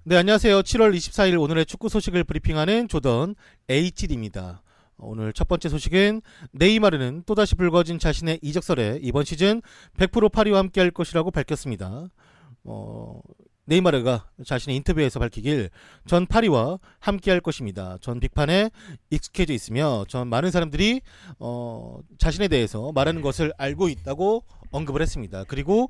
네, 안녕하세요. 7월 24일 오늘의 축구 소식을 브리핑하는 조던 HD입니다. 오늘 첫 번째 소식은 네이마르는 또다시 불거진 자신의 이적설에 이번 시즌 100% 파리와 함께할 것이라고 밝혔습니다. 네이마르가 자신의 인터뷰에서 밝히길 전 파리와 함께할 것입니다. 전 빅판에 익숙해져 있으며 전 많은 사람들이 자신에 대해서 말하는 것을 알고 있다고 언급을 했습니다. 그리고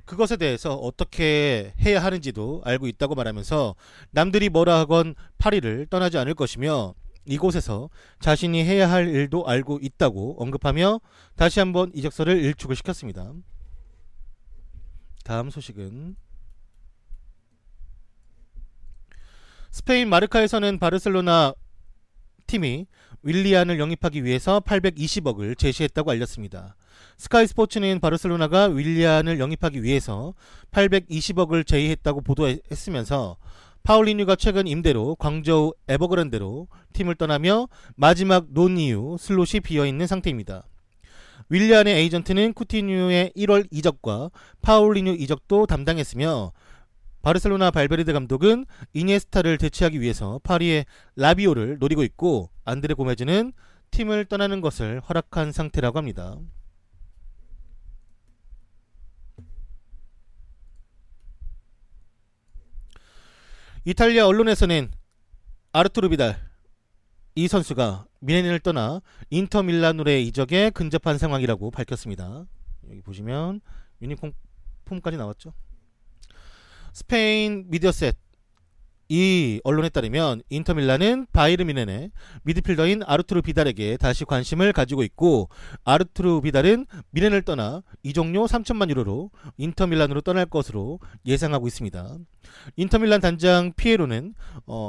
그것에 대해서 어떻게 해야 하는지도 알고 있다고 말하면서 남들이 뭐라 하건 파리를 떠나지 않을 것이며 이곳에서 자신이 해야 할 일도 알고 있다고 언급하며 다시 한번 이적설을 일축을 시켰습니다. 다음 소식은 스페인 마르카에서는 바르셀로나 팀이 윌리안을 영입하기 위해서 820억을 제시했다고 알렸습니다. 스카이 스포츠는 바르셀로나가 윌리안을 영입하기 위해서 820억을 제의했다고 보도했으면서 파울리뉴가 최근 임대로 광저우 에버그란데로 팀을 떠나며 마지막 논 이후 슬롯이 비어있는 상태입니다. 윌리안의 에이전트는 쿠티뉴의 1월 이적과 파울리뉴 이적도 담당했으며 바르셀로나 발베르데 감독은 이니에스타를 대체하기 위해서 파리의 라비오를 노리고 있고 안드레 고메즈는 팀을 떠나는 것을 허락한 상태라고 합니다. 이탈리아 언론에서는 아르투르 비달 이 선수가 미네를 떠나 인터 밀라노의 이적에 근접한 상황이라고 밝혔습니다. 여기 보시면 유니폼까지 나왔죠. 스페인 미디어셋 이 언론에 따르면 인터밀란은 바이에른 뮌헨의 미드필더인 아르투르 비달에게 다시 관심을 가지고 있고 아르투르 비달은 뮌헨을 떠나 이적료 3천만 유로로 인터밀란으로 떠날 것으로 예상하고 있습니다. 인터밀란 단장 피에로는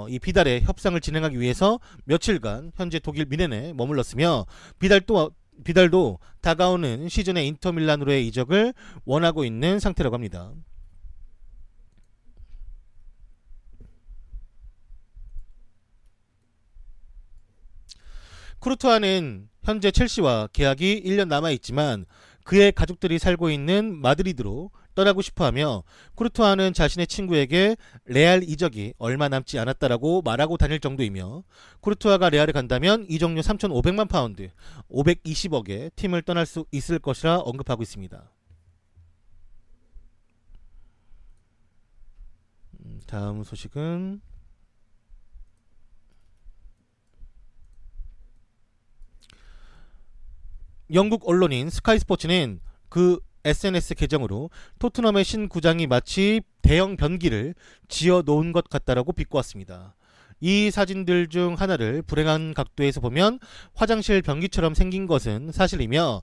이 비달의 협상을 진행하기 위해서 며칠간 현재 독일 뮌헨에 머물렀으며 비달도 다가오는 시즌의 인터밀란으로의 이적을 원하고 있는 상태라고 합니다. 쿠르투아는 현재 첼시와 계약이 1년 남아있지만 그의 가족들이 살고 있는 마드리드로 떠나고 싶어하며 쿠르투아는 자신의 친구에게 레알 이적이 얼마 남지 않았다라고 말하고 다닐 정도이며 쿠르투아가 레알에 간다면 이적료 3,500만 파운드 520억에 팀을 떠날 수 있을 것이라 언급하고 있습니다. 다음 소식은 영국 언론인 스카이 스포츠는 그 SNS 계정으로 토트넘의 신구장이 마치 대형 변기를 지어 놓은 것 같다라고 비꼬았습니다. 이 사진들 중 하나를 불행한 각도에서 보면 화장실 변기처럼 생긴 것은 사실이며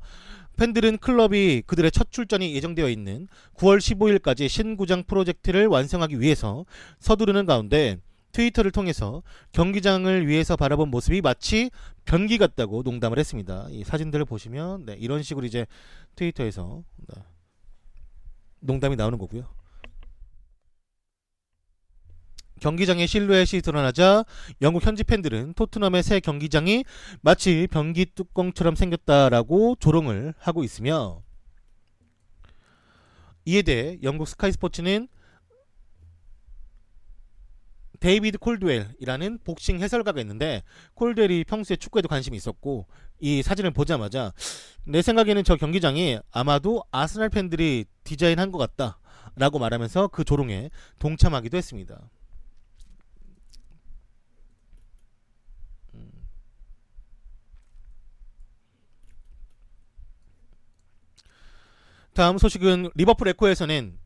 팬들은 클럽이 그들의 첫 출전이 예정되어 있는 9월 15일까지 신구장 프로젝트를 완성하기 위해서 서두르는 가운데 트위터를 통해서 경기장을 위해서 바라본 모습이 마치 변기 같다고 농담을 했습니다. 이 사진들을 보시면 이런 식으로 이제 트위터에서 농담이 나오는 거고요. 경기장의 실루엣이 드러나자 영국 현지 팬들은 토트넘의 새 경기장이 마치 변기 뚜껑처럼 생겼다라고 조롱을 하고 있으며 이에 대해 영국 스카이 스포츠는 데이비드 콜드웰이라는 복싱 해설가가 있는데 콜드웰이 평소에 축구에도 관심이 있었고 이 사진을 보자마자 내 생각에는 저 경기장이 아마도 아스날 팬들이 디자인한 것 같다 라고 말하면서 그 조롱에 동참하기도 했습니다. 다음 소식은 리버풀 에코에서는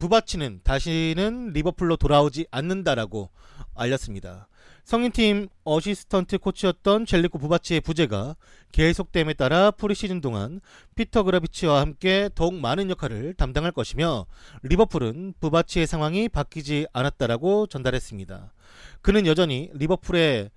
부바치는 다시는 리버풀로 돌아오지 않는다라고 알렸습니다. 성인팀 어시스턴트 코치였던 젤리코 부바치의 부재가 계속됨에 따라 프리시즌 동안 피터 그라비치와 함께 더욱 많은 역할을 담당할 것이며 리버풀은 부바치의 상황이 바뀌지 않았다라고 전달했습니다. 그는 여전히 리버풀의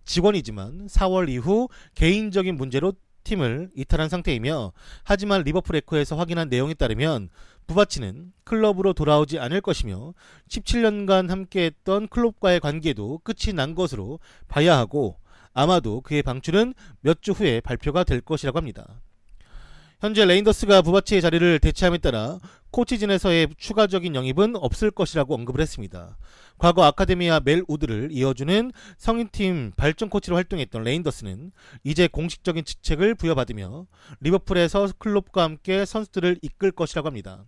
직원이지만 4월 이후 개인적인 문제로 팀을 이탈한 상태이며 하지만 리버풀 에코에서 확인한 내용에 따르면 부바치는 클럽으로 돌아오지 않을 것이며 17년간 함께했던 클럽과의 관계도 끝이 난 것으로 봐야 하고 아마도 그의 방출은 몇 주 후에 발표가 될 것이라고 합니다. 현재 레인더스가 부바치의 자리를 대체함에 따라 코치진에서의 추가적인 영입은 없을 것이라고 언급을 했습니다. 과거 아카데미와 멜 우드를 이어주는 성인팀 발전 코치로 활동했던 레인더스는 이제 공식적인 직책을 부여받으며 리버풀에서 클롭과 함께 선수들을 이끌 것이라고 합니다.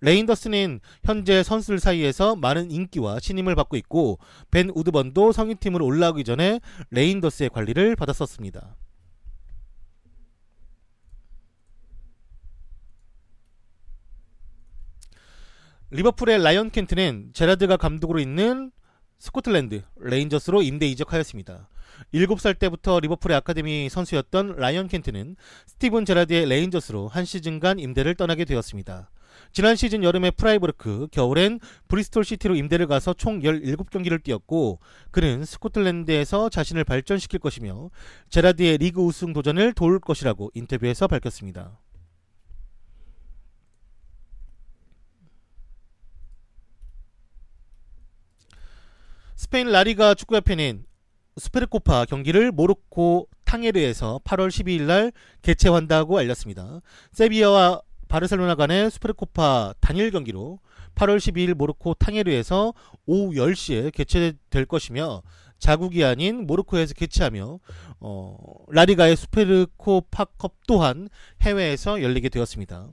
레인더스는 현재 선수들 사이에서 많은 인기와 신임을 받고 있고 벤 우드번도 성인팀으로 올라오기 전에 레인더스의 관리를 받았었습니다. 리버풀의 라이언 켄트는 제라드가 감독으로 있는 스코틀랜드 레인저스로 임대 이적하였습니다. 7살 때부터 리버풀의 아카데미 선수였던 라이언 켄트는 스티븐 제라드의 레인저스로 한 시즌간 임대를 떠나게 되었습니다. 지난 시즌 여름에 프라이브르크, 겨울엔 브리스톨 시티로 임대를 가서 총 17경기를 뛰었고 그는 스코틀랜드에서 자신을 발전시킬 것이며 제라드의 리그 우승 도전을 도울 것이라고 인터뷰에서 밝혔습니다. 스페인 라리가 축구협회는 스페르코파 경기를 모로코 탕헤르에서 8월 12일날 개최한다고 알렸습니다. 세비야와 바르셀로나 간의 스페르코파 단일 경기로 8월 12일 모로코 탕헤르에서 오후 10시에 개최될 것이며 자국이 아닌 모로코에서 개최하며 라리가의 스페르코파컵 또한 해외에서 열리게 되었습니다.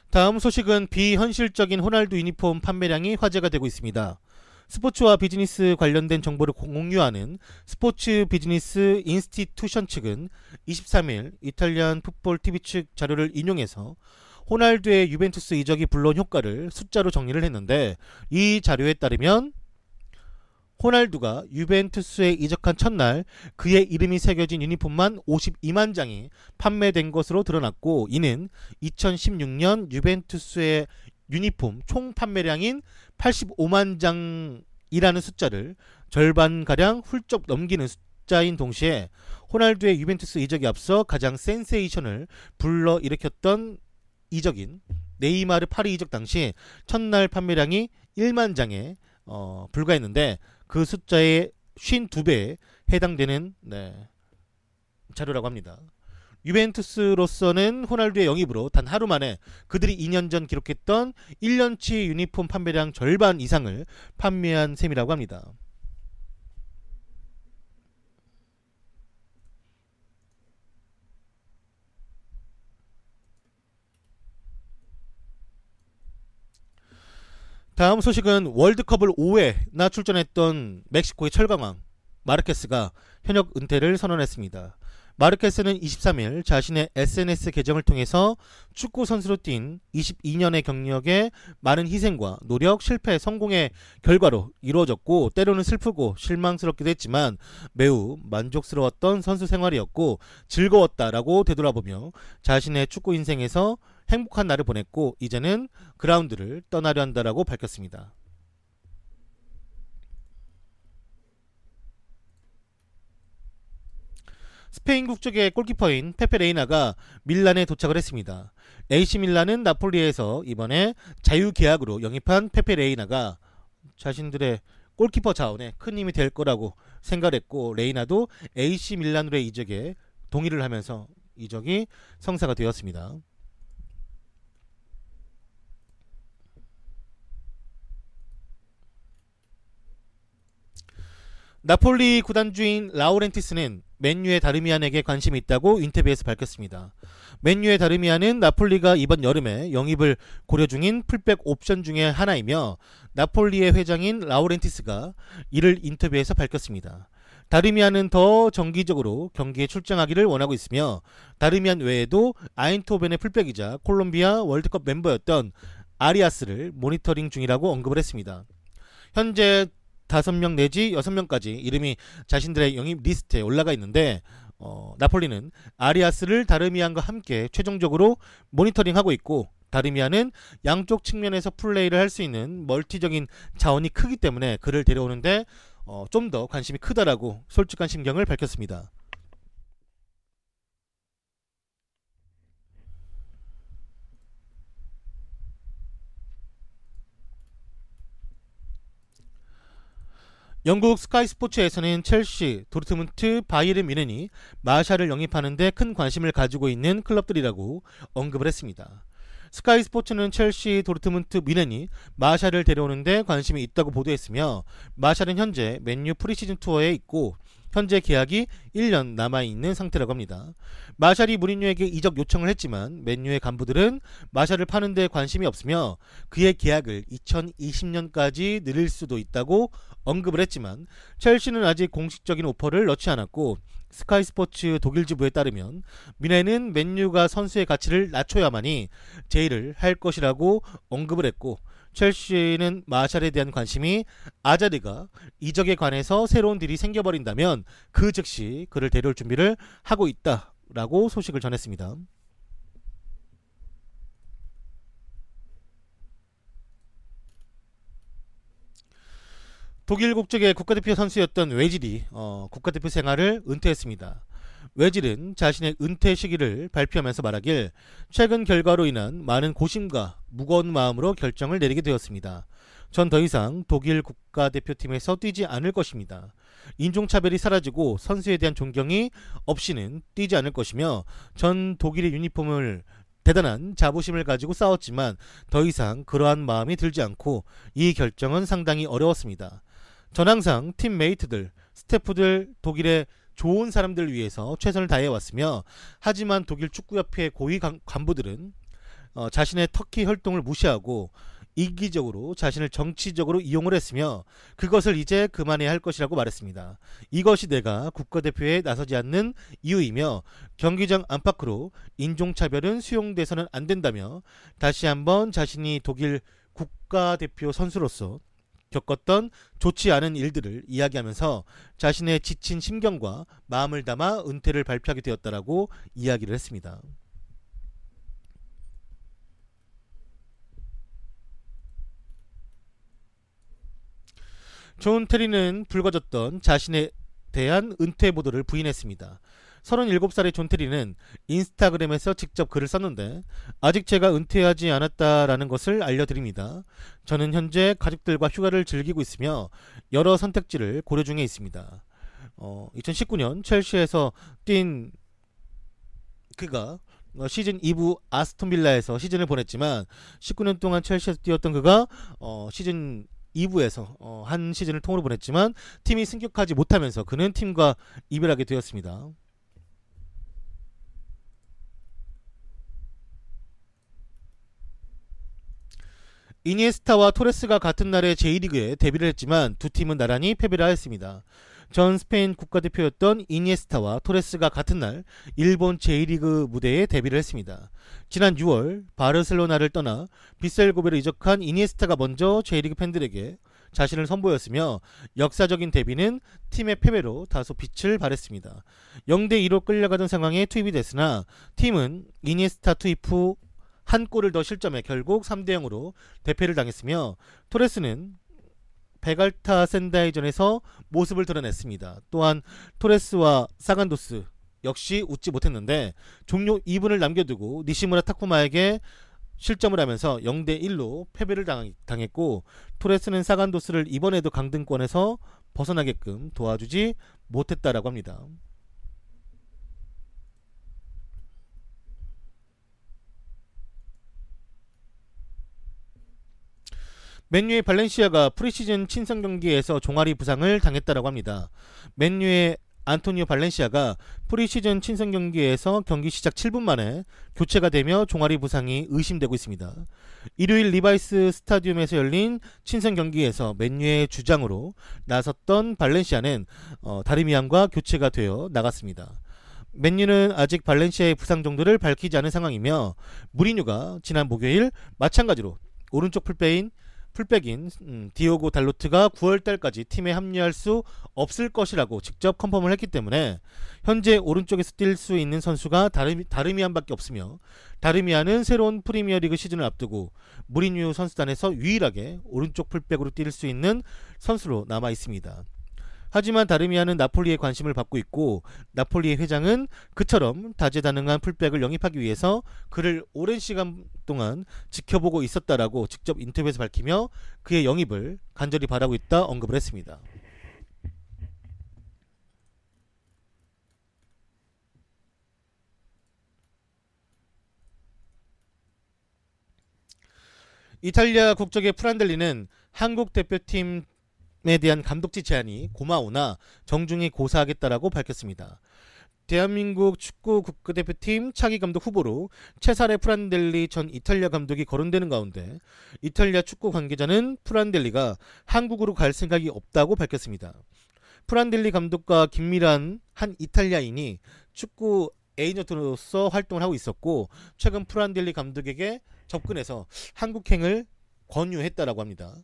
다음 소식은 비현실적인 호날두 유니폼 판매량이 화제가 되고 있습니다. 스포츠와 비즈니스 관련된 정보를 공유하는 스포츠 비즈니스 인스티튜션 측은 23일 이탈리안 풋볼 TV 측 자료를 인용해서 호날두의 유벤투스 이적이 불러온 효과를 숫자로 정리를 했는데 이 자료에 따르면 호날두가 유벤투스에 이적한 첫날 그의 이름이 새겨진 유니폼만 52만 장이 판매된 것으로 드러났고 이는 2016년 유벤투스의 유니폼 총 판매량인 85만 장이라는 숫자를 절반가량 훌쩍 넘기는 숫자인 동시에 호날두의 유벤투스 이적에 앞서 가장 센세이션을 불러일으켰던 이적인 네이마르 파리 이적 당시 첫날 판매량이 1만 장에 불과했는데 그 숫자의 52배에 해당되는 자료라고 합니다. 유벤투스로서는 호날두의 영입으로 단 하루 만에 그들이 2년 전 기록했던 1년치 유니폼 판매량 절반 이상을 판매한 셈이라고 합니다. 다음 소식은 월드컵을 5회나 출전했던 멕시코의 철강왕 마르케스가 현역 은퇴를 선언했습니다. 마르케스는 23일 자신의 SNS 계정을 통해서 축구 선수로 뛴 22년의 경력에 많은 희생과 노력, 실패, 성공의 결과로 이루어졌고 때로는 슬프고 실망스럽기도 했지만 매우 만족스러웠던 선수 생활이었고 즐거웠다라고 되돌아보며 자신의 축구 인생에서 행복한 날을 보냈고 이제는 그라운드를 떠나려 한다라고 밝혔습니다. 스페인 국적의 골키퍼인 페페 레이나가 밀란에 도착을 했습니다. AC 밀란은 나폴리에서 이번에 자유계약으로 영입한 페페 레이나가 자신들의 골키퍼 자원에 큰 힘이 될 거라고 생각했고 레이나도 AC 밀란으로의 이적에 동의를 하면서 이적이 성사가 되었습니다. 나폴리 구단주인 라우렌티스는 맨유의 다르미안에게 관심이 있다고 인터뷰에서 밝혔습니다. 맨유의 다르미안은 나폴리가 이번 여름에 영입을 고려 중인 풀백 옵션 중의 하나이며 나폴리의 회장인 라우렌티스가 이를 인터뷰에서 밝혔습니다. 다르미안은 더 정기적으로 경기에 출장하기를 원하고 있으며 다르미안 외에도 아인토벤의 풀백이자 콜롬비아 월드컵 멤버였던 아리아스를 모니터링 중이라고 언급을 했습니다. 현재 5명 내지 6명까지 이름이 자신들의 영입 리스트에 올라가 있는데 나폴리는 아리아스를 다르미안과 함께 최종적으로 모니터링하고 있고 다르미안은 양쪽 측면에서 플레이를 할 수 있는 멀티적인 자원이 크기 때문에 그를 데려오는데 좀 더 관심이 크다라고 솔직한 심경을 밝혔습니다. 영국 스카이 스포츠에서는 첼시, 도르트문트, 바이에른 뮌헨이 마샬을 영입하는 데 큰 관심을 가지고 있는 클럽들이라고 언급을 했습니다. 스카이 스포츠는 첼시, 도르트문트, 뮌헨이 마샬을 데려오는 데 관심이 있다고 보도했으며, 마샬은 현재 맨유 프리시즌 투어에 있고 현재 계약이 1년 남아있는 상태라고 합니다. 마샬이 무리뉴에게 이적 요청을 했지만 맨유의 간부들은 마샬을 파는 데 관심이 없으며 그의 계약을 2020년까지 늘릴 수도 있다고 언급을 했지만, 첼시는 아직 공식적인 오퍼를 넣지 않았고, 스카이 스포츠 독일 지부에 따르면 뮌헨은 맨유가 선수의 가치를 낮춰야만이 제의를 할 것이라고 언급을 했고, 첼시는 마샬에 대한 관심이 아자르가 이적에 관해서 새로운 딜이 생겨버린다면 그 즉시 그를 데려올 준비를 하고 있다라고 소식을 전했습니다. 독일 국적의 국가대표 선수였던 웨질이 국가대표 생활을 은퇴했습니다. 웨질은 자신의 은퇴 시기를 발표하면서 말하길, 최근 결과로 인한 많은 고심과 무거운 마음으로 결정을 내리게 되었습니다. 전 더 이상 독일 국가대표팀에서 뛰지 않을 것입니다. 인종차별이 사라지고 선수에 대한 존경이 없이는 뛰지 않을 것이며, 전 독일의 유니폼을 대단한 자부심을 가지고 싸웠지만 더 이상 그러한 마음이 들지 않고 이 결정은 상당히 어려웠습니다. 전 항상 팀메이트들, 스태프들, 독일의 좋은 사람들을 위해서 최선을 다해왔으며, 하지만 독일 축구협회 고위 간부들은 자신의 터키 혈통을 무시하고 이기적으로 자신을 정치적으로 이용을 했으며 그것을 이제 그만해야 할 것이라고 말했습니다. 이것이 내가 국가대표에 나서지 않는 이유이며 경기장 안팎으로 인종차별은 수용돼서는 안 된다며, 다시 한번 자신이 독일 국가대표 선수로서 겪었던 좋지 않은 일들을 이야기하면서 자신의 지친 심경과 마음을 담아 은퇴를 발표하게 되었다라고 이야기를 했습니다. 존 테리는 불거졌던 자신에 대한 은퇴 보도를 부인했습니다. 37살의 존 테리는 인스타그램에서 직접 글을 썼는데, 아직 제가 은퇴하지 않았다라는 것을 알려드립니다. 저는 현재 가족들과 휴가를 즐기고 있으며 여러 선택지를 고려 중에 있습니다. 2019년 첼시에서 뛴 그가 시즌 2부 아스톤빌라에서 시즌을 보냈지만 19년 동안 첼시에서 뛰었던 그가 시즌 2부에서 한 시즌을 통으로 보냈지만 팀이 승격하지 못하면서 그는 팀과 이별하게 되었습니다. 이니에스타와 토레스가 같은 날에 J리그에 데뷔를 했지만 두 팀은 나란히 패배를 하였습니다. 전 스페인 국가대표였던 이니에스타와 토레스가 같은 날 일본 J리그 무대에 데뷔를 했습니다. 지난 6월 바르셀로나를 떠나 비셀고베로 이적한 이니에스타가 먼저 J리그 팬들에게 자신을 선보였으며, 역사적인 데뷔는 팀의 패배로 다소 빛을 발했습니다. 0대2로 끌려가던 상황에 투입이 됐으나 팀은 이니에스타 투입 후 한 골을 더 실점해 결국 3대0으로 대패를 당했으며, 토레스는 베갈타 센다이전에서 모습을 드러냈습니다. 또한 토레스와 사간도스 역시 웃지 못했는데 종료 2분을 남겨두고 니시무라 타쿠마에게 실점을 하면서 0대1로 패배를 당했고, 토레스는 사간도스를 이번에도 강등권에서 벗어나게끔 도와주지 못했다라고 합니다. 맨유의 발렌시아가 프리시즌 친선 경기에서 종아리 부상을 당했다라고 합니다. 맨유의 안토니오 발렌시아가 프리시즌 친선 경기에서 경기 시작 7분 만에 교체가 되며 종아리 부상이 의심되고 있습니다. 일요일 리바이스 스타디움에서 열린 친선 경기에서 맨유의 주장으로 나섰던 발렌시아는 다르미안과 교체가 되어 나갔습니다. 맨유는 아직 발렌시아의 부상 정도를 밝히지 않은 상황이며, 무리뉴가 지난 목요일 마찬가지로 오른쪽 풀백인 디오고 달로트가 9월달까지 팀에 합류할 수 없을 것이라고 직접 컨펌을 했기 때문에 현재 오른쪽에서 뛸 수 있는 선수가 다르미안밖에 없으며, 다르미안은 새로운 프리미어리그 시즌을 앞두고 무리뉴 선수단에서 유일하게 오른쪽 풀백으로 뛸 수 있는 선수로 남아 있습니다. 하지만 다르미안은 나폴리의 관심을 받고 있고, 나폴리의 회장은 그처럼 다재다능한 풀백을 영입하기 위해서 그를 오랜 시간 동안 지켜보고 있었다라고 직접 인터뷰에서 밝히며 그의 영입을 간절히 바라고 있다 언급을 했습니다. 이탈리아 국적의 프란델리는 한국 대표팀에 대한 감독직 제안이 고마우나 정중히 고사하겠다라고 밝혔습니다. 대한민국 축구 국가대표팀 차기 감독 후보로 체사레 프란델리 전 이탈리아 감독이 거론되는 가운데 이탈리아 축구 관계자는 프란델리가 한국으로 갈 생각이 없다고 밝혔습니다. 프란델리 감독과 긴밀한 한 이탈리아인이 축구 에이전트로서 활동을 하고 있었고 최근 프란델리 감독에게 접근해서 한국행을 권유했다라고 합니다.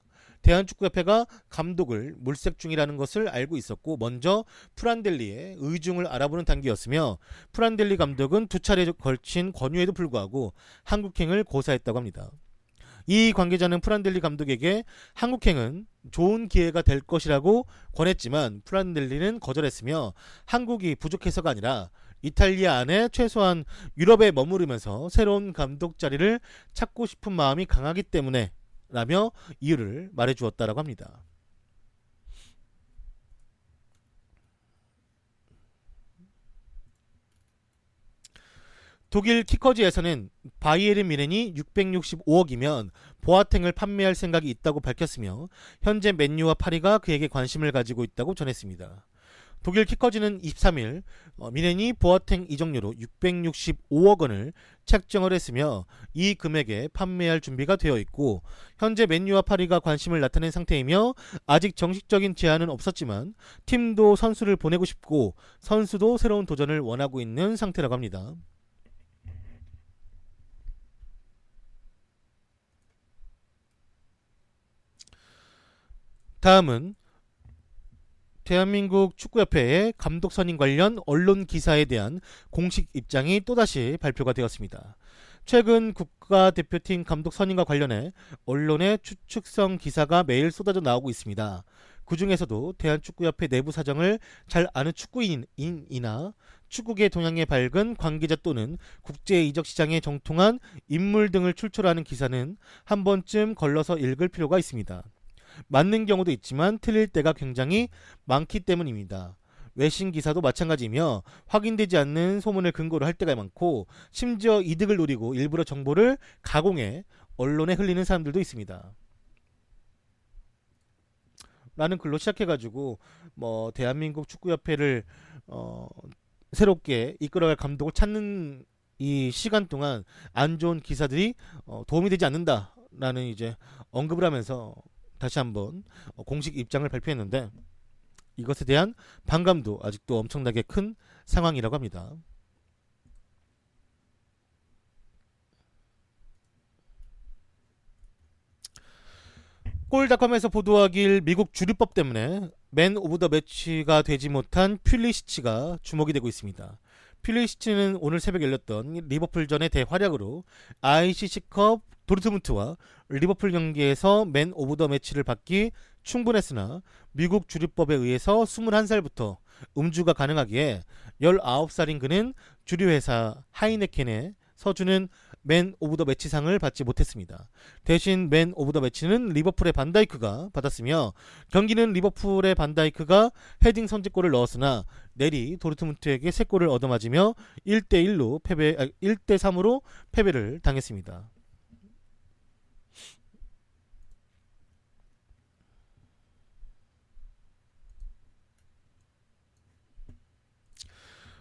대한축구협회가 감독을 물색 중이라는 것을 알고 있었고 먼저 프란델리의 의중을 알아보는 단계였으며 프란델리 감독은 두 차례에 걸친 권유에도 불구하고 한국행을 고사했다고 합니다. 이 관계자는 프란델리 감독에게 한국행은 좋은 기회가 될 것이라고 권했지만 프란델리는 거절했으며 한국이 부족해서가 아니라 이탈리아 안에 최소한 유럽에 머무르면서 새로운 감독 자리를 찾고 싶은 마음이 강하기 때문에 라며 이유를 말해주었다라고 합니다. 독일 키커즈에서는 바이에른 뮌헨이 665억이면 보아탱을 판매할 생각이 있다고 밝혔으며 현재 맨유와 파리가 그에게 관심을 가지고 있다고 전했습니다. 독일 키커즈는 23일 뮌헨이 보아탱 이적료로 665억 원을 책정을 했으며 이 금액에 판매할 준비가 되어 있고 현재 맨유와 파리가 관심을 나타낸 상태이며 아직 정식적인 제안은 없었지만 팀도 선수를 보내고 싶고 선수도 새로운 도전을 원하고 있는 상태라고 합니다. 다음은 대한민국 축구협회의 감독 선임 관련 언론 기사에 대한 공식 입장이 또다시 발표가 되었습니다. 최근 국가대표팀 감독 선임과 관련해 언론의 추측성 기사가 매일 쏟아져 나오고 있습니다. 그 중에서도 대한축구협회 내부 사정을 잘 아는 축구인이나 축구계 동향에 밝은 관계자 또는 국제 이적 시장에 정통한 인물 등을 출처하는 기사는 한 번쯤 걸러서 읽을 필요가 있습니다. 맞는 경우도 있지만 틀릴 때가 굉장히 많기 때문입니다. 외신 기사도 마찬가지이며 확인되지 않는 소문을 근거로 할 때가 많고 심지어 이득을 노리고 일부러 정보를 가공해 언론에 흘리는 사람들도 있습니다. 라는 글로 시작해가지고 대한민국 축구협회를 새롭게 이끌어갈 감독을 찾는 이 시간 동안 안 좋은 기사들이 도움이 되지 않는다라는 이제 언급을 하면서 다시 한번 공식 입장을 발표했는데 이것에 대한 반감도 아직도 엄청나게 큰 상황이라고 합니다. 골닷컴에서 보도하길 미국 주류법 때문에 맨 오브 더 매치가 되지 못한 퓰리시치가 주목이 되고 있습니다. 퓰리시치는 오늘 새벽에 열렸던 리버풀전의 대활약으로 ICC컵 도르트문트와 리버풀 경기에서 맨 오브 더 매치를 받기 충분했으나 미국 주류법에 의해서 21살부터 음주가 가능하기에 19살인 그는 주류회사 하이네켄에 서주는 맨 오브 더 매치상을 받지 못했습니다. 대신 맨 오브 더 매치는 리버풀의 반다이크가 받았으며 경기는 리버풀의 반다이크가 헤딩 선제골을 넣었으나 내리 도르트문트에게 3골을 얻어맞으며 1대3으로 패배를 당했습니다.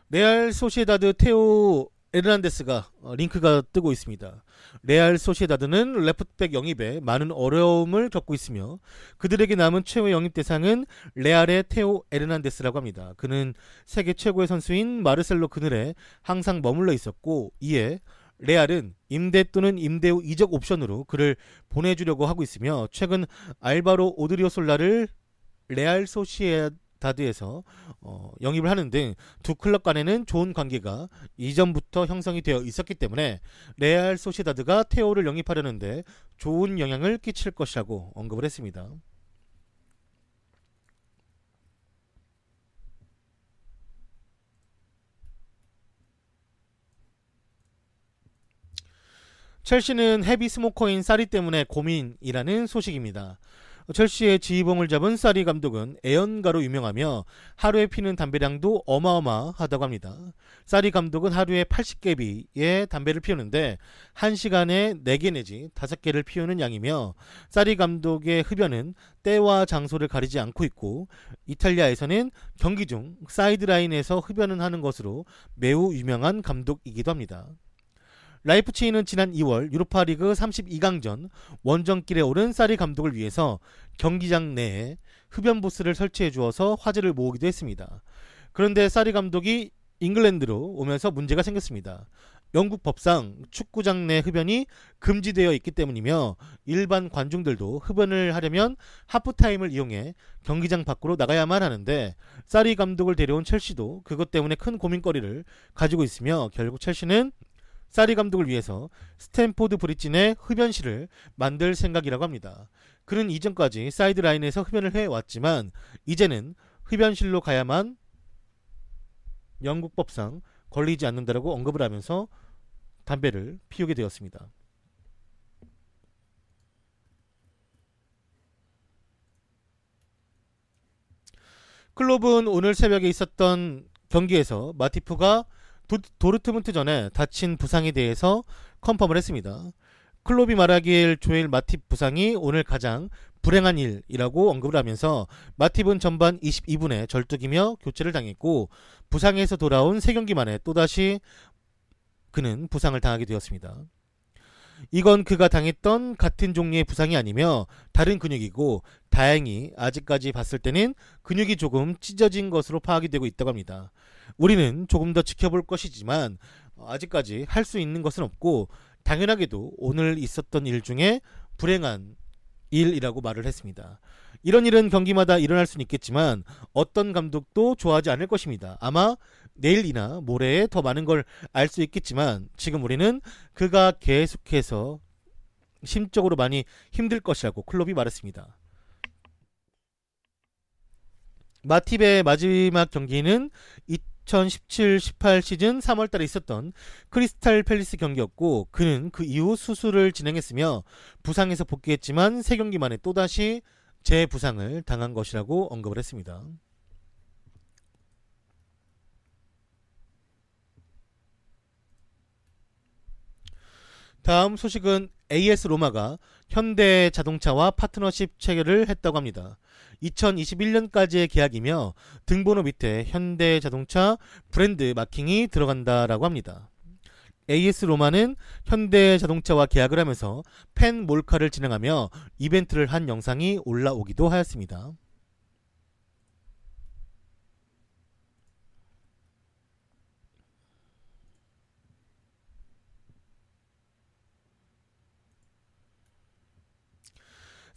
레알 소시에다드 테오 에르난데스가 링크가 뜨고 있습니다. 레알 소시에다드는 레프트백 영입에 많은 어려움을 겪고 있으며 그들에게 남은 최후의 영입 대상은 레알의 테오 에르난데스라고 합니다. 그는 세계 최고의 선수인 마르셀로 그늘에 항상 머물러 있었고 이에 레알은 임대 또는 임대 후 이적 옵션으로 그를 보내주려고 하고 있으며 최근 알바로 오드리오솔라를 레알 소시에다드에서 영입을 하는 등 두 클럽 간에는 좋은 관계가 이전부터 형성이 되어 있었기 때문에 레알 소시에다드가 테오를 영입하려는데 좋은 영향을 끼칠 것이라고 언급을 했습니다. 첼시는 헤비 스모커인 사리 때문에 고민이라는 소식입니다. 첼시의 지휘봉을 잡은 사리 감독은 애연가로 유명하며 하루에 피는 담배량도 어마어마하다고 합니다. 사리 감독은 하루에 80개비의 담배를 피우는데 1시간에 4개 내지 5개를 피우는 양이며, 사리 감독의 흡연은 때와 장소를 가리지 않고 있고 이탈리아에서는 경기 중 사이드라인에서 흡연을 하는 것으로 매우 유명한 감독이기도 합니다. 라이프치히는 지난 2월 유로파리그 32강전 원정길에 오른 사리 감독을 위해서 경기장 내에 흡연 부스를 설치해 주어서 화제를 모으기도 했습니다. 그런데 사리 감독이 잉글랜드로 오면서 문제가 생겼습니다. 영국 법상 축구장 내 흡연이 금지되어 있기 때문이며, 일반 관중들도 흡연을 하려면 하프타임을 이용해 경기장 밖으로 나가야만 하는데, 사리 감독을 데려온 첼시도 그것 때문에 큰 고민거리를 가지고 있으며, 결국 첼시는 사리 감독을 위해서 스탠포드 브리지 내 흡연실을 만들 생각이라고 합니다. 그는 이전까지 사이드라인에서 흡연을 해왔지만 이제는 흡연실로 가야만 영국 법상 걸리지 않는다라고 언급을 하면서 담배를 피우게 되었습니다. 클롭은 오늘 새벽에 있었던 경기에서 마티프가 도르트문트전에 다친 부상에 대해서 컨펌을 했습니다. 클롭이 말하길 조엘 마팁 부상이 오늘 가장 불행한 일이라고 언급을 하면서, 마팁은 전반 22분에 절뚝이며 교체를 당했고 부상에서 돌아온 3경기 만에 또다시 그는 부상을 당하게 되었습니다. 이건 그가 당했던 같은 종류의 부상이 아니며 다른 근육이고, 다행히 아직까지 봤을 때는 근육이 조금 찢어진 것으로 파악이 되고 있다고 합니다. 우리는 조금 더 지켜볼 것이지만 아직까지 할 수 있는 것은 없고, 당연하게도 오늘 있었던 일 중에 불행한 일이라고 말을 했습니다. 이런 일은 경기마다 일어날 수는 있겠지만 어떤 감독도 좋아하지 않을 것입니다. 아마 내일이나 모레에 더 많은 걸 알 수 있겠지만 지금 우리는 그가 계속해서 심적으로 많이 힘들 것이라고 클롭이 말했습니다. 마팁의 마지막 경기는 2017-18 시즌 3월달에 있었던 크리스탈 팰리스 경기였고, 그는 그 이후 수술을 진행했으며 부상에서 복귀했지만 3경기 만에 또다시 재부상을 당한 것이라고 언급을 했습니다. 다음 소식은 AS 로마가 현대자동차와 파트너십 체결을 했다고 합니다. 2021년까지의 계약이며 등번호 밑에 현대자동차 브랜드 마킹이 들어간다라고 합니다. AS 로마는 현대자동차와 계약을 하면서 팬 몰카를 진행하며 이벤트를 한 영상이 올라오기도 하였습니다.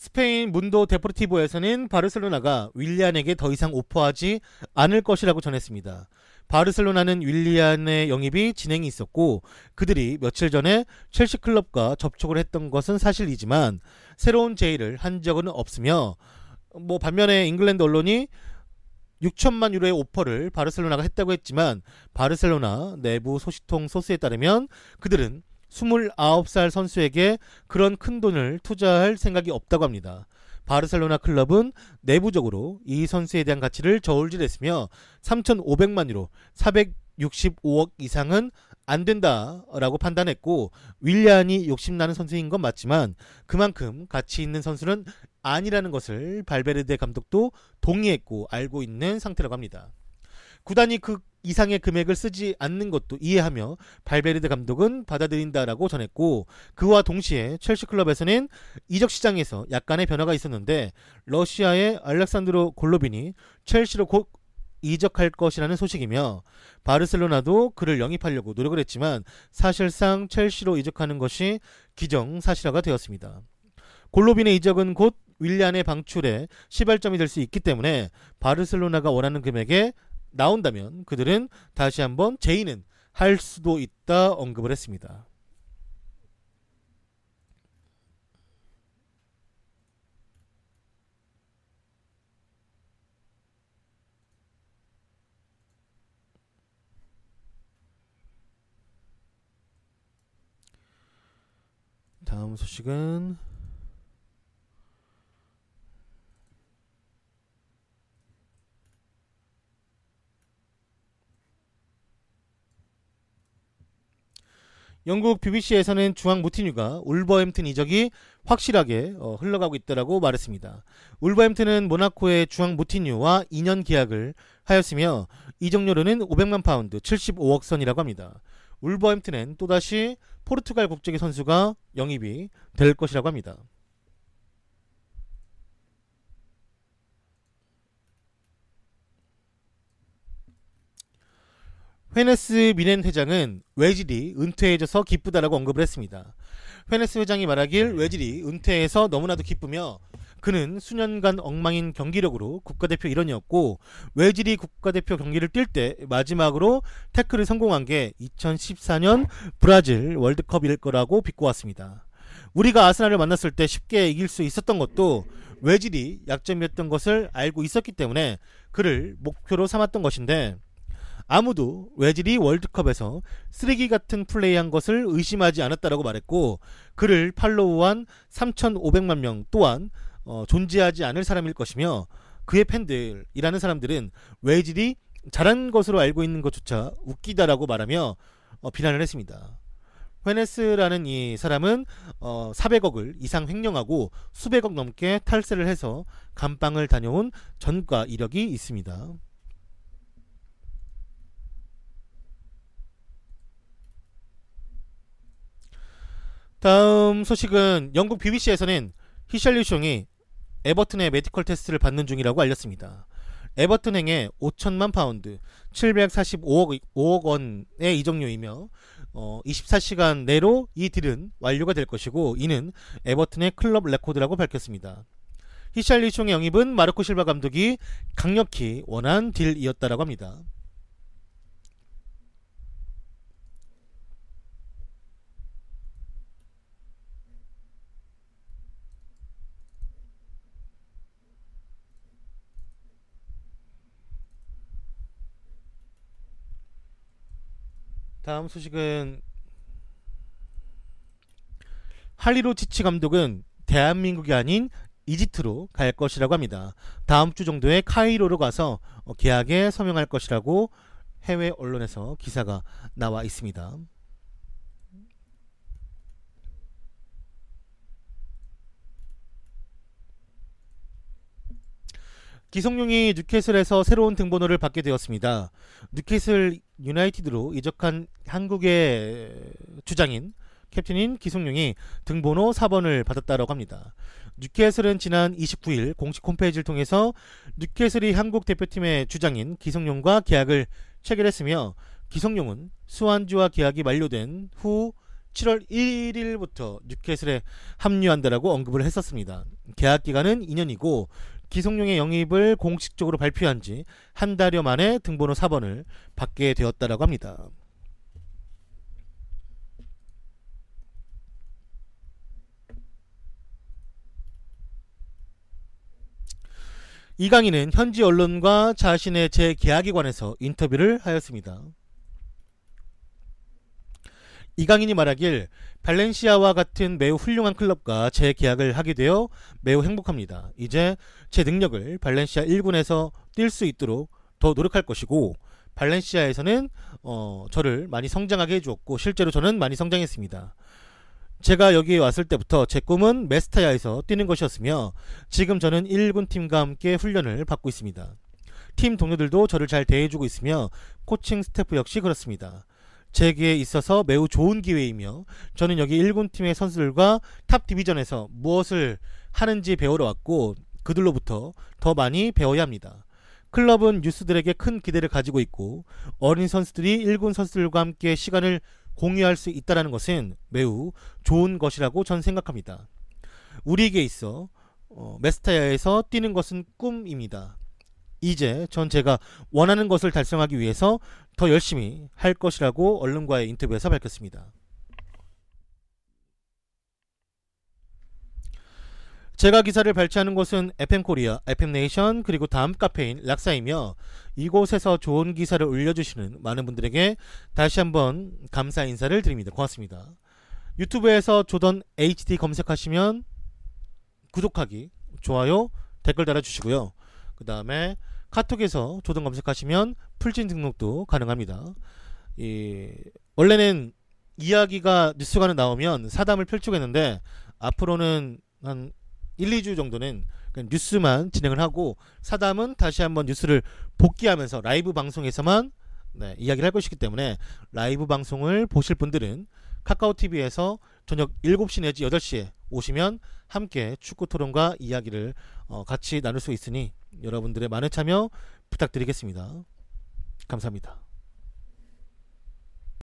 스페인 문도 데포르티보에서는 바르셀로나가 윌리안에게 더 이상 오퍼하지 않을 것이라고 전했습니다. 바르셀로나는 윌리안의 영입이 진행이 있었고 그들이 며칠 전에 첼시 클럽과 접촉을 했던 것은 사실이지만 새로운 제의를 한 적은 없으며, 반면에 잉글랜드 언론이 6천만 유로의 오퍼를 바르셀로나가 했다고 했지만 바르셀로나 내부 소식통 소스에 따르면 그들은 29살 선수에게 그런 큰 돈을 투자할 생각이 없다고 합니다. 바르셀로나 클럽은 내부적으로 이 선수에 대한 가치를 저울질했으며 3,500만 유로 465억 이상은 안 된다라고 판단했고, 윌리안이 욕심나는 선수인 건 맞지만 그만큼 가치 있는 선수는 아니라는 것을 발베르데 감독도 동의했고 알고 있는 상태라고 합니다. 구단이 그 이상의 금액을 쓰지 않는 것도 이해하며 발베르데 감독은 받아들인다라고 전했고, 그와 동시에 첼시 클럽에서는 이적 시장에서 약간의 변화가 있었는데 러시아의 알렉산드로 골로빈이 첼시로 곧 이적할 것이라는 소식이며, 바르셀로나도 그를 영입하려고 노력을 했지만 사실상 첼시로 이적하는 것이 기정사실화가 되었습니다. 골로빈의 이적은 곧 윌리안의 방출에 시발점이 될 수 있기 때문에 바르셀로나가 원하는 금액에 나온다면 그들은 다시 한번 제의는 할 수도 있다 언급을 했습니다. 다음 소식은 영국 BBC에서는 주앙 무티뉴가 울버햄튼 이적이 확실하게 흘러가고 있다고 말했습니다. 울버햄튼은 모나코의 주앙 무티뉴와 2년 계약을 하였으며 이적료로는 500만 파운드 75억 선이라고 합니다. 울버햄튼엔 또다시 포르투갈 국적의 선수가 영입이 될 것이라고 합니다. 헤네스 미넨 회장은 외질이 은퇴해져서 기쁘다라고 언급을 했습니다. 헤네스 회장이 말하길 외질이 은퇴해서 너무나도 기쁘며 그는 수년간 엉망인 경기력으로 국가대표 일원이었고 외질이 국가대표 경기를 뛸 때 마지막으로 태클을 성공한 게 2014년 브라질 월드컵일 거라고 비꼬았습니다. 우리가 아스날을 만났을 때 쉽게 이길 수 있었던 것도 외질이 약점이었던 것을 알고 있었기 때문에 그를 목표로 삼았던 것인데 아무도 외질이 월드컵에서 쓰레기 같은 플레이한 것을 의심하지 않았다라고 말했고 그를 팔로우한 3,500만 명 또한 존재하지 않을 사람일 것이며 그의 팬들이라는 사람들은 외질이 잘한 것으로 알고 있는 것조차 웃기다라고 말하며 비난을 했습니다. 헤네스라는 이 사람은 400억을 이상 횡령하고 수백억 넘게 탈세를 해서 감방을 다녀온 전과 이력이 있습니다. 다음 소식은 영국 BBC에서는 히샬리숑이 에버튼의 메디컬 테스트를 받는 중이라고 알렸습니다. 에버튼행의 5천만 파운드 745억 원의 이적료이며 24시간 내로 이 딜은 완료가 될 것이고 이는 에버튼의 클럽 레코드라고 밝혔습니다. 히샬리숑의 영입은 마르코 실바 감독이 강력히 원한 딜이었다라고 합니다. 다음 소식은 할리로치치 감독은 대한민국이 아닌 이집트로 갈 것이라고 합니다. 다음 주 정도에 카이로로 가서 계약에 서명할 것이라고 해외 언론에서 기사가 나와 있습니다. 기성용이 뉴캐슬에서 새로운 등번호를 받게 되었습니다. 뉴캐슬 유나이티드로 이적한 한국의 주장인 캡틴인 기성용이 등번호 4번을 받았다고 합니다. 뉴캐슬은 지난 29일 공식 홈페이지를 통해서 뉴캐슬이 한국 대표팀의 주장인 기성용과 계약을 체결했으며 기성용은 수완주와 계약이 만료된 후 7월 1일부터 뉴캐슬에 합류한다라고 언급을 했었습니다. 계약 기간은 2년이고 기성용의 영입을 공식적으로 발표한 지 한 달여 만에 등번호 4번을 받게 되었다라고 합니다. 이강인은 현지 언론과 자신의 재계약에 관해서 인터뷰를 하였습니다. 이강인이 말하길 발렌시아와 같은 매우 훌륭한 클럽과 재계약을 하게 되어 매우 행복합니다. 이제 제 능력을 발렌시아 1군에서 뛸 수 있도록 더 노력할 것이고 발렌시아에서는 저를 많이 성장하게 해주었고 실제로 저는 많이 성장했습니다. 제가 여기에 왔을 때부터 제 꿈은 메스타야에서 뛰는 것이었으며 지금 저는 1군 팀과 함께 훈련을 받고 있습니다. 팀 동료들도 저를 잘 대해주고 있으며 코칭 스태프 역시 그렇습니다. 제게 있어서 매우 좋은 기회이며 저는 여기 1군 팀의 선수들과 탑 디비전에서 무엇을 하는지 배우러 왔고 그들로부터 더 많이 배워야 합니다. 클럽은 유스들에게 큰 기대를 가지고 있고 어린 선수들이 1군 선수들과 함께 시간을 공유할 수 있다는 것은 매우 좋은 것이라고 전 생각합니다. 우리에게 있어 메스타야에서 뛰는 것은 꿈입니다. 이제 전 제가 원하는 것을 달성하기 위해서 더 열심히 할 것이라고 언론과의 인터뷰에서 밝혔습니다. 제가 기사를 발췌하는 곳은 FM코리아, FM네이션 그리고 다음 카페인 락사이며 이곳에서 좋은 기사를 올려주시는 많은 분들에게 다시 한번 감사 인사를 드립니다. 고맙습니다. 유튜브에서 조던 HD 검색하시면 구독하기, 좋아요, 댓글 달아주시고요. 그 다음에 카톡에서 조던 검색하시면 풀진 등록도 가능합니다. 원래는 이야기가 뉴스가 나오면 사담을 펼치겠는데 앞으로는 한 1, 2주 정도는 그냥 뉴스만 진행을 하고 사담은 다시 한번 뉴스를 복귀하면서 라이브 방송에서만 네, 이야기를 할 것이기 때문에 라이브 방송을 보실 분들은 카카오TV에서 저녁 7시 내지 8시에 오시면 함께 축구 토론과 이야기를 같이 나눌 수 있으니 여러분들의 많은 참여 부탁드리겠습니다. 감사합니다.